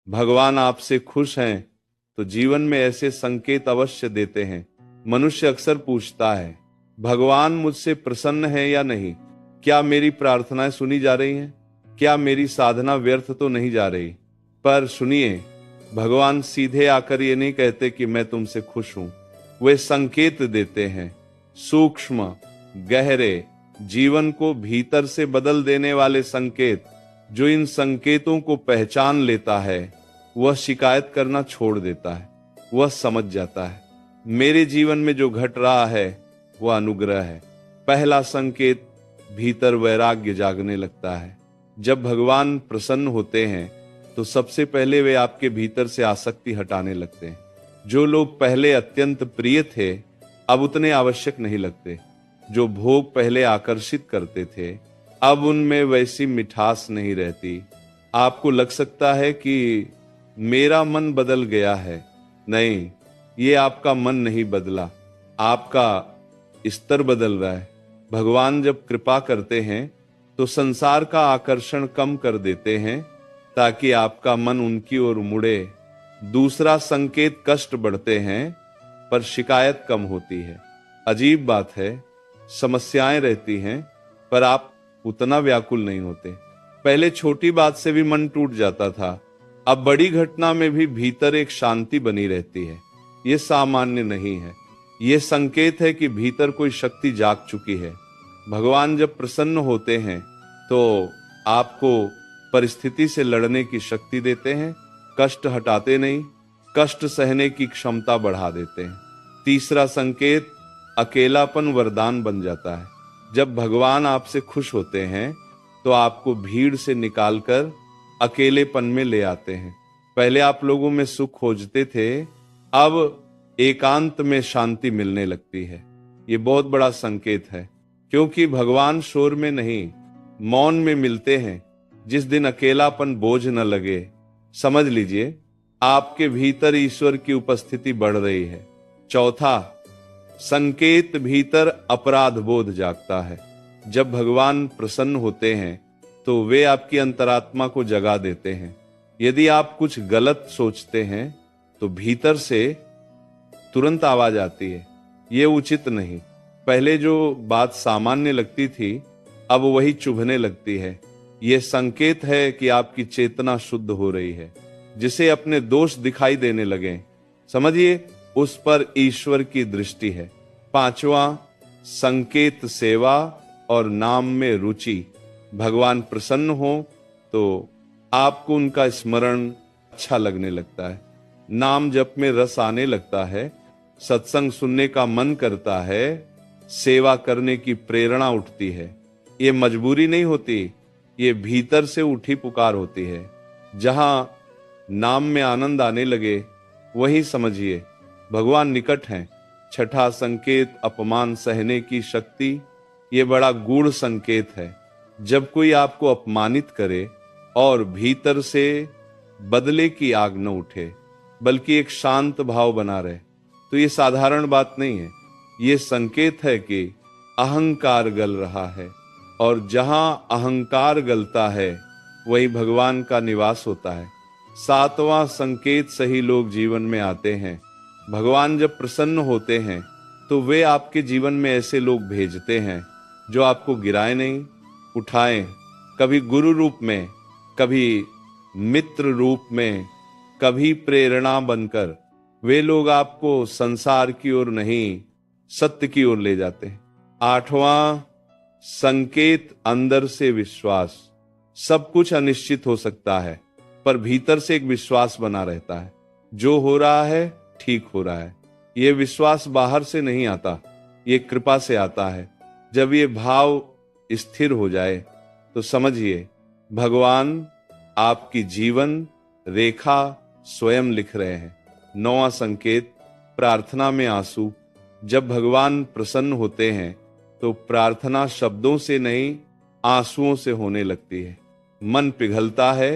भगवान आपसे खुश हैं तो जीवन में ऐसे संकेत अवश्य देते हैं। मनुष्य अक्सर पूछता है, भगवान मुझसे प्रसन्न है या नहीं? क्या मेरी प्रार्थनाएं सुनी जा रही हैं? क्या मेरी साधना व्यर्थ तो नहीं जा रही? पर सुनिए, भगवान सीधे आकर ये नहीं कहते कि मैं तुमसे खुश हूं। वे संकेत देते हैं, सूक्ष्म, गहरे, जीवन को भीतर से बदल देने वाले संकेत। जो इन संकेतों को पहचान लेता है वह शिकायत करना छोड़ देता है। वह समझ जाता है मेरे जीवन में जो घट रहा है वह अनुग्रह है। पहला संकेत, भीतर वैराग्य जागने लगता है। जब भगवान प्रसन्न होते हैं तो सबसे पहले वे आपके भीतर से आसक्ति हटाने लगते हैं। जो लोग पहले अत्यंत प्रिय थे अब उतने आवश्यक नहीं लगते। जो भोग पहले आकर्षित करते थे अब उनमें वैसी मिठास नहीं रहती। आपको लग सकता है कि मेरा मन बदल गया है। नहीं, ये आपका मन नहीं बदला, आपका स्तर बदल रहा है। भगवान जब कृपा करते हैं तो संसार का आकर्षण कम कर देते हैं ताकि आपका मन उनकी ओर मुड़े। दूसरा संकेत, कष्ट बढ़ते हैं पर शिकायत कम होती है। अजीब बात है, समस्याएं रहती हैं पर आप उतना व्याकुल नहीं होते। पहले छोटी बात से भी मन टूट जाता था, अब बड़ी घटना में भी भीतर एक शांति बनी रहती है। ये सामान्य नहीं है, ये संकेत है कि भीतर कोई शक्ति जाग चुकी है। भगवान जब प्रसन्न होते हैं तो आपको परिस्थिति से लड़ने की शक्ति देते हैं। कष्ट हटाते नहीं, कष्ट सहने की क्षमता बढ़ा देते हैं। तीसरा संकेत, अकेलापन वरदान बन जाता है। जब भगवान आपसे खुश होते हैं तो आपको भीड़ से निकालकर अकेलेपन में ले आते हैं। पहले आप लोगों में सुख खोजते थे, अब एकांत में शांति मिलने लगती है। ये बहुत बड़ा संकेत है, क्योंकि भगवान शोर में नहीं, मौन में मिलते हैं। जिस दिन अकेलापन बोझ न लगे, समझ लीजिए आपके भीतर ईश्वर की उपस्थिति बढ़ रही है। चौथा संकेत, भीतर अपराध बोध जागता है। जब भगवान प्रसन्न होते हैं तो वे आपकी अंतरात्मा को जगा देते हैं। यदि आप कुछ गलत सोचते हैं तो भीतर से तुरंत आवाज आती है, ये उचित नहीं। पहले जो बात सामान्य लगती थी अब वही चुभने लगती है। ये संकेत है कि आपकी चेतना शुद्ध हो रही है। जिसे अपने दोष दिखाई देने लगे, समझिए उस पर ईश्वर की दृष्टि है। पांचवा संकेत, सेवा और नाम में रुचि। भगवान प्रसन्न हो तो आपको उनका स्मरण अच्छा लगने लगता है, नाम जप में रस आने लगता है, सत्संग सुनने का मन करता है, सेवा करने की प्रेरणा उठती है। ये मजबूरी नहीं होती, ये भीतर से उठी पुकार होती है। जहां नाम में आनंद आने लगे वही समझिए भगवान निकट हैं। छठा संकेत, अपमान सहने की शक्ति। ये बड़ा गूढ़ संकेत है। जब कोई आपको अपमानित करे और भीतर से बदले की आग न उठे बल्कि एक शांत भाव बना रहे, तो ये साधारण बात नहीं है। ये संकेत है कि अहंकार गल रहा है, और जहां अहंकार गलता है वही भगवान का निवास होता है। सातवां संकेत, सही लोग जीवन में आते हैं। भगवान जब प्रसन्न होते हैं तो वे आपके जीवन में ऐसे लोग भेजते हैं जो आपको गिराए नहीं, उठाएं। कभी गुरु रूप में, कभी मित्र रूप में, कभी प्रेरणा बनकर। वे लोग आपको संसार की ओर नहीं, सत्य की ओर ले जाते हैं। आठवां संकेत, अंदर से विश्वास। सब कुछ अनिश्चित हो सकता है पर भीतर से एक विश्वास बना रहता है, जो हो रहा है ठीक हो रहा है। यह विश्वास बाहर से नहीं आता, ये कृपा से आता है। जब ये भाव स्थिर हो जाए तो समझिए भगवान आपकी जीवन रेखा स्वयं लिख रहे हैं। नौवां संकेत, प्रार्थना में आंसू। जब भगवान प्रसन्न होते हैं तो प्रार्थना शब्दों से नहीं, आंसुओं से होने लगती है। मन पिघलता है,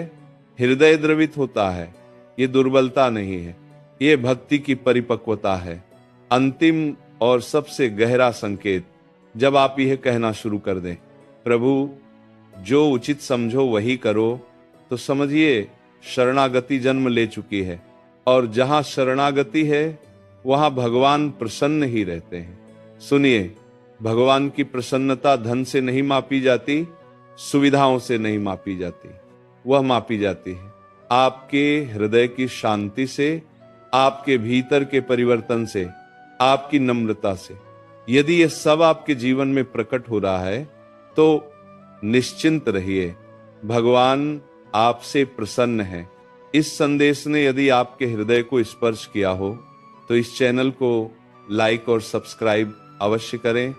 हृदय द्रवित होता है। ये दुर्बलता नहीं है, ये भक्ति की परिपक्वता है। अंतिम और सबसे गहरा संकेत, जब आप यह कहना शुरू कर दें, प्रभु जो उचित समझो वही करो, तो समझिए शरणागति जन्म ले चुकी है, और जहां शरणागति है वहां भगवान प्रसन्न ही रहते हैं। सुनिए, भगवान की प्रसन्नता धन से नहीं मापी जाती, सुविधाओं से नहीं मापी जाती, वह मापी जाती है आपके हृदय की शांति से, आपके भीतर के परिवर्तन से, आपकी नम्रता से। यदि ये सब आपके जीवन में प्रकट हो रहा है तो निश्चिंत रहिए, भगवान आपसे प्रसन्न है। इस संदेश ने यदि आपके हृदय को स्पर्श किया हो तो इस चैनल को लाइक और सब्सक्राइब अवश्य करें,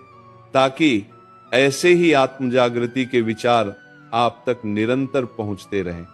ताकि ऐसे ही आत्म जागृति के विचार आप तक निरंतर पहुंचते रहें।